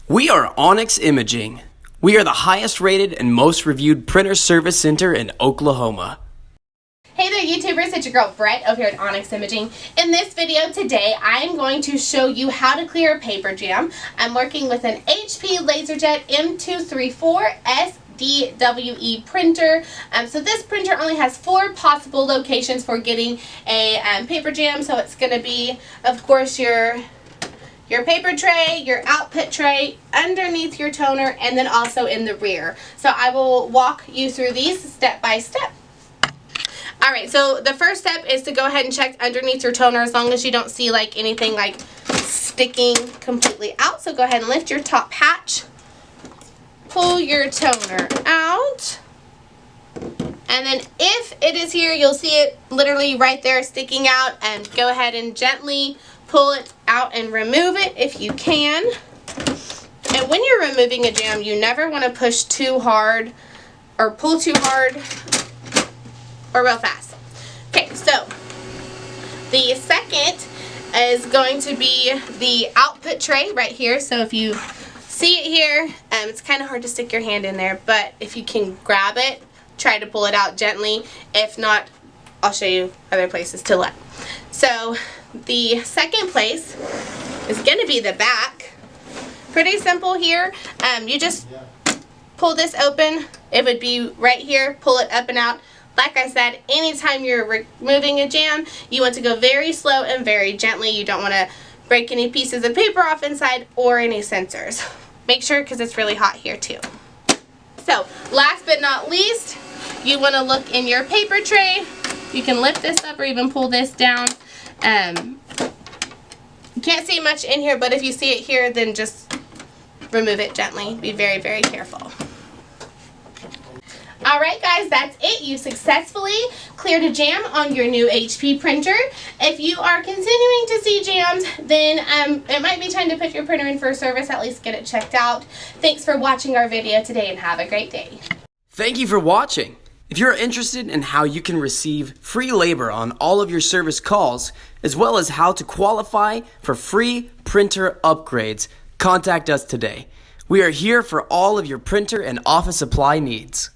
We are Onyx Imaging. We are the highest rated and most reviewed printer service center in Oklahoma. Hey there YouTubers, it's your girl Brett over here at Onyx Imaging. In this video today, I'm going to show you how to clear a paper jam. I'm working with an HP LaserJet M234sdwe printer. So this printer only has 4 possible locations for getting a paper jam. So it's going to be, of course, your paper tray, your output tray, underneath your toner, and then also in the rear. So I will walk you through these step by step. Alright, so the first step is to go ahead and check underneath your toner as long as you don't see like anything like sticking completely out. So go ahead and lift your top hatch, pull your toner out, and then if it is here, you'll see it literally right there sticking out, and go ahead and gently pull it out and remove it if you can. And when you're removing a jam, you never want to push too hard or pull too hard or real fast. Okay, so the second is going to be the output tray right here. So if you see it here, it's kind of hard to stick your hand in there, but if you can grab it, try to pull it out gently. If not, I'll show you other places to look. So the second place is going to be the back. Pretty simple here. You just pull this open. It would be right here. Pull it up and out. Like I said, anytime you're removing a jam, you want to go very slow and very gently. You don't want to break any pieces of paper off inside or any sensors. Make sure, because it's really hot here too. So last but not least, you want to look in your paper tray. You can lift this up or even pull this down. You can't see much in here, but if you see it here, then just remove it gently. Be very, very careful. Alright guys, that's it. You successfully cleared a jam on your new HP printer. If you are continuing to see jams, then it might be time to put your printer in for a service, at least get it checked out. Thanks for watching our video today and have a great day. Thank you for watching. If you're interested in how you can receive free labor on all of your service calls, as well as how to qualify for free printer upgrades, contact us today. We are here for all of your printer and office supply needs.